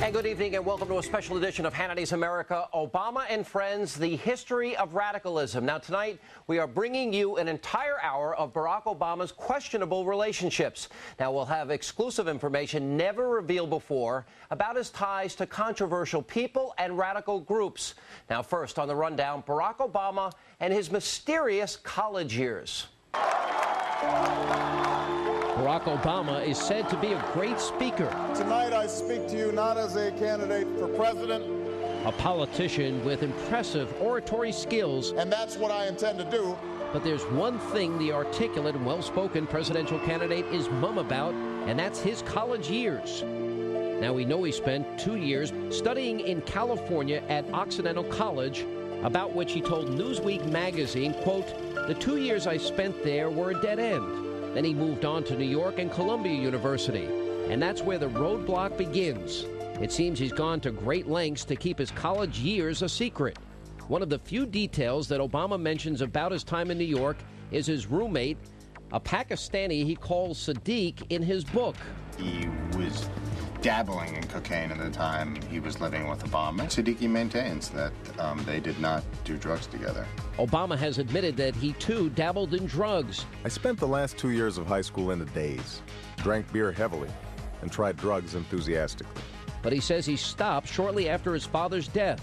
And good evening and welcome to a special edition of Hannity's America, Obama and Friends, the history of radicalism. Now tonight, we are bringing you an entire hour of Barack Obama's questionable relationships. Now we'll have exclusive information never revealed before about his ties to controversial people and radical groups. Now first on the rundown, Barack Obama and his mysterious college years. Barack Obama is said to be a great speaker. Tonight I speak to you not as a candidate for president, a politician with impressive oratory skills. And that's what I intend to do. But there's one thing the articulate and well-spoken presidential candidate is mum about, and that's his college years. Now we know he spent 2 years studying in California at Occidental College, about which he told Newsweek magazine, quote, "The 2 years I spent there were a dead end." Then he moved on to New York and Columbia University, and that's where the roadblock begins. It seems he's gone to great lengths to keep his college years a secret. One of the few details that Obama mentions about his time in New York is his roommate, a Pakistani he calls Sadiq in his book. He was dabbling in cocaine at the time he was living with Obama. Siddiqui maintains that they did not do drugs together. Obama has admitted that he, too, dabbled in drugs. I spent the last 2 years of high school in a daze, drank beer heavily, and tried drugs enthusiastically. But he says he stopped shortly after his father's death.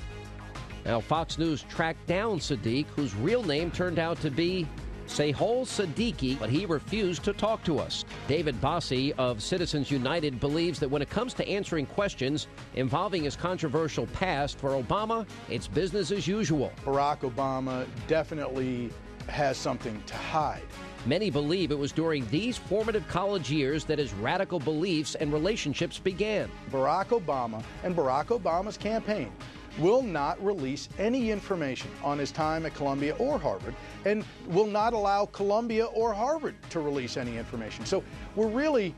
Now, Fox News tracked down Sadiq, whose real name turned out to be Sehol Siddiqui, but he refused to talk to us. David Bossie of Citizens United believes that when it comes to answering questions involving his controversial past, for Obama, it's business as usual. Barack Obama definitely has something to hide. Many believe it was during these formative college years that his radical beliefs and relationships began. Barack Obama and Barack Obama's campaign will not release any information on his time at Columbia or Harvard, and will not allow Columbia or Harvard to release any information. So we're really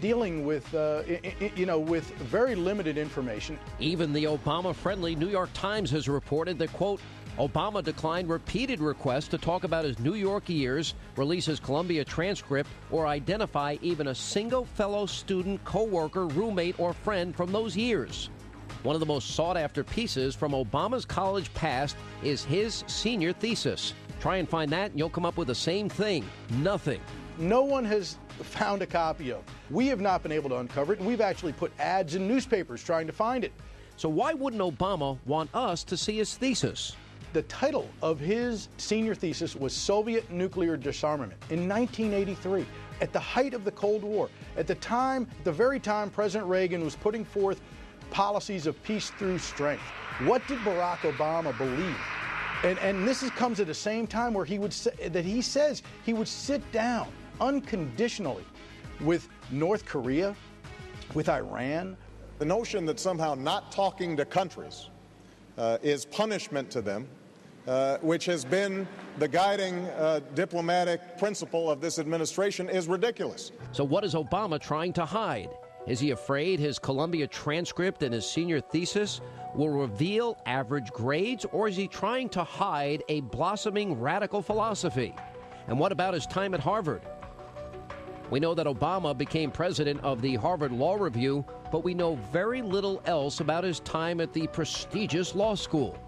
dealing with, with very limited information. Even the Obama-friendly New York Times has reported that, quote, Obama declined repeated requests to talk about his New York years, release his Columbia transcript, or identify even a single fellow student, co-worker, roommate, or friend from those years. One of the most sought-after pieces from Obama's college past is his senior thesis. Try and find that, and you'll come up with the same thing. Nothing. No one has found a copy of. We have not been able to uncover it, and we've actually put ads in newspapers trying to find it. So why wouldn't Obama want us to see his thesis? The title of his senior thesis was Soviet Nuclear Disarmament in 1983, at the height of the Cold War. At the very time President Reagan was putting forth policies of peace through strength. What did Barack Obama believe? And this comes at the same time where he says he would sit down unconditionally with North Korea, with Iran. The notion that somehow not talking to countries is punishment to them, which has been the guiding diplomatic principle of this administration, is ridiculous. So what is Obama trying to hide? Is he afraid his Columbia transcript and his senior thesis will reveal average grades, or is he trying to hide a blossoming radical philosophy? And what about his time at Harvard? We know that Obama became president of the Harvard Law Review, but we know very little else about his time at the prestigious law school.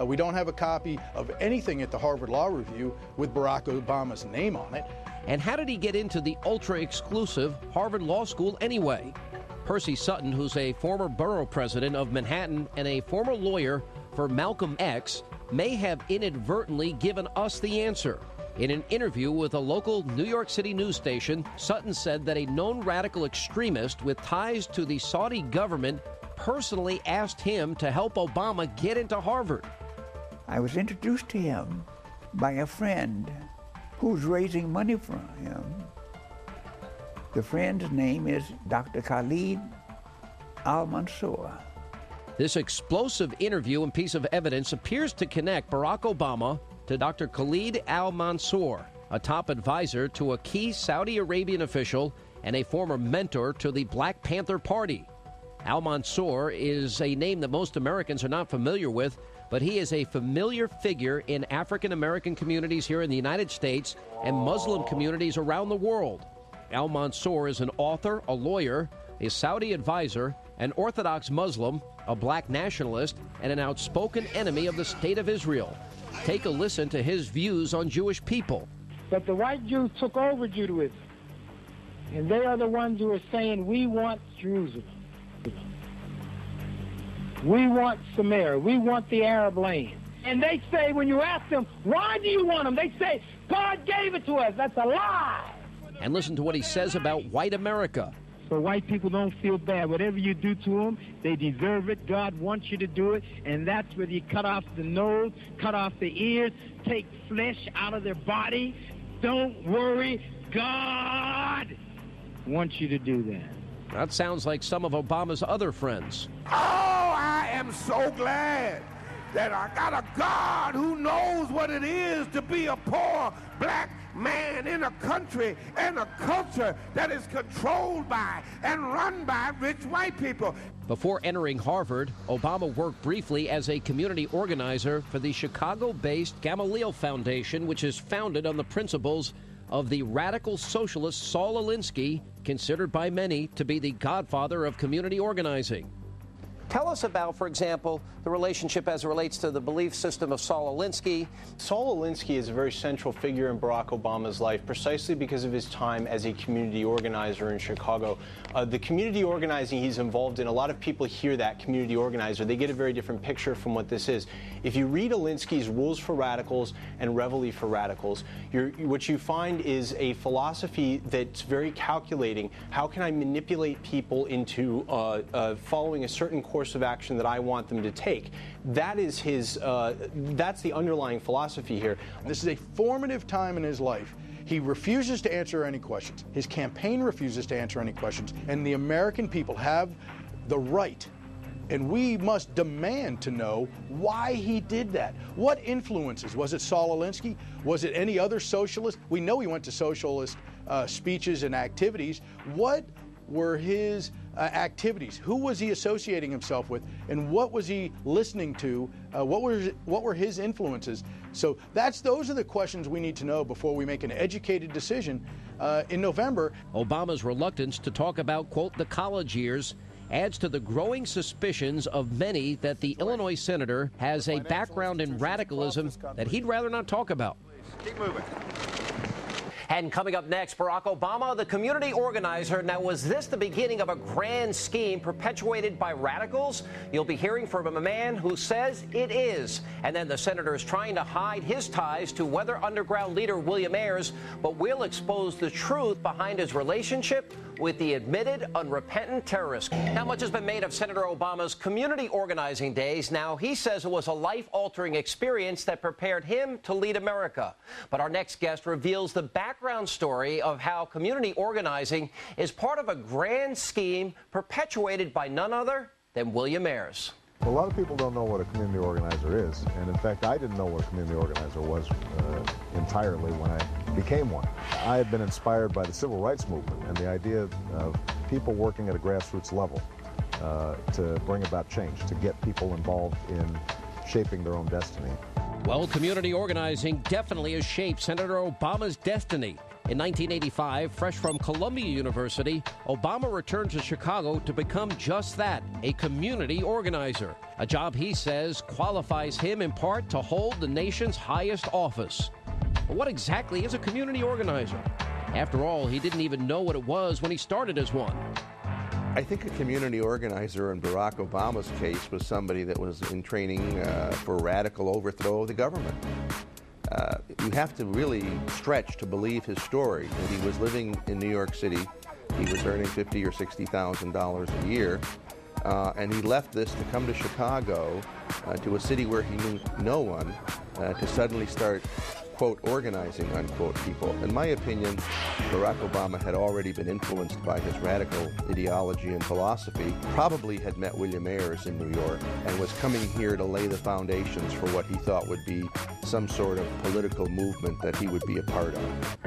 We don't have a copy of anything at the Harvard Law Review with Barack Obama's name on it. And how did he get into the ultra-exclusive Harvard Law School anyway? Percy Sutton, who's a former borough president of Manhattan and a former lawyer for Malcolm X, may have inadvertently given us the answer. In an interview with a local New York City news station, Sutton said that a known radical extremist with ties to the Saudi government personally asked him to help Obama get into Harvard. I was introduced to him by a friend who's raising money for him. The friend's name is Dr. Khalid Al-Mansour. This explosive interview and piece of evidence appears to connect Barack Obama to Dr. Khalid Al-Mansour, a top advisor to a key Saudi Arabian official and a former mentor to the Black Panther Party. Al-Mansour is a name that most Americans are not familiar with, but he is a familiar figure in African-American communities here in the United States and Muslim communities around the world. Al-Mansour is an author, a lawyer, a Saudi advisor, an Orthodox Muslim, a black nationalist, and an outspoken enemy of the State of Israel. Take a listen to his views on Jewish people. But the white Jews took over Judaism, and they are the ones who are saying, we want Jerusalem. We want Samaria. We want the Arab land. And they say, when you ask them, why do you want them? They say, God gave it to us. That's a lie. And listen to what he says about white America. So white people don't feel bad. Whatever you do to them, they deserve it. God wants you to do it. And that's whether you cut off the nose, cut off the ears, take flesh out of their body. Don't worry. God wants you to do that. That sounds like some of Obama's other friends. Oh, I am so glad that I got a God who knows what it is to be a poor black man in a country and a culture that is controlled by and run by rich white people. Before entering Harvard, Obama worked briefly as a community organizer for the Chicago-based Gamaliel Foundation, which is founded on the principles of the radical socialist Saul Alinsky, considered by many to be the godfather of community organizing. Tell us about, for example, the relationship as it relates to the belief system of Saul Alinsky. Saul Alinsky is a very central figure in Barack Obama's life precisely because of his time as a community organizer in Chicago. The community organizing he's involved in, a lot of people hear that community organizer. They get a very different picture from what this is. If you read Alinsky's Rules for Radicals and Reveille for Radicals, what you find is a philosophy that's very calculating. How can I manipulate people into following a certain course of action that I want them to take? That is his, that's the underlying philosophy here. This is a formative time in his life. He refuses to answer any questions. His campaign refuses to answer any questions. And the American people have the right, and we must demand to know why he did that. What influences? Was it Saul Alinsky? Was it any other socialist? We know he went to socialist speeches and activities. What were his activities? Who was he associating himself with, and what was he listening to? What were his influences? So those are the questions we need to know before we make an educated decision in November. Obama's reluctance to talk about, quote, the college years adds to the growing suspicions of many that the Illinois senator has a background in radicalism that he'd rather not talk about. Keep moving. And coming up next, Barack Obama, the community organizer. Now, was this the beginning of a grand scheme perpetuated by radicals? You'll be hearing from a man who says it is. And then the senator is trying to hide his ties to Weather Underground leader William Ayers, but we'll expose the truth behind his relationship with the admitted unrepentant terrorist. Now, much has been made of Senator Obama's community organizing days. Now, he says it was a life-altering experience that prepared him to lead America. But our next guest reveals the background story of how community organizing is part of a grand scheme perpetuated by none other than William Ayers. A lot of people don't know what a community organizer is, and in fact, I didn't know what a community organizer was entirely when I became one. I had been inspired by the civil rights movement and the idea of people working at a grassroots level to bring about change, to get people involved in shaping their own destiny. Well, community organizing definitely has shaped Senator Obama's destiny. In 1985, fresh from Columbia University, Obama returned to Chicago to become just that, a community organizer, a job he says qualifies him in part to hold the nation's highest office. But what exactly is a community organizer? After all, he didn't even know what it was when he started as one. I think a community organizer in Barack Obama's case was somebody that was in training for radical overthrow of the government. You have to really stretch to believe his story. That he was living in New York City, he was earning $50,000 or $60,000 a year, and he left this to come to Chicago, to a city where he knew no one, to suddenly start, quote, organizing, unquote, people. In my opinion, Barack Obama had already been influenced by his radical ideology and philosophy, probably had met William Ayers in New York, and was coming here to lay the foundations for what he thought would be some sort of political movement that he would be a part of.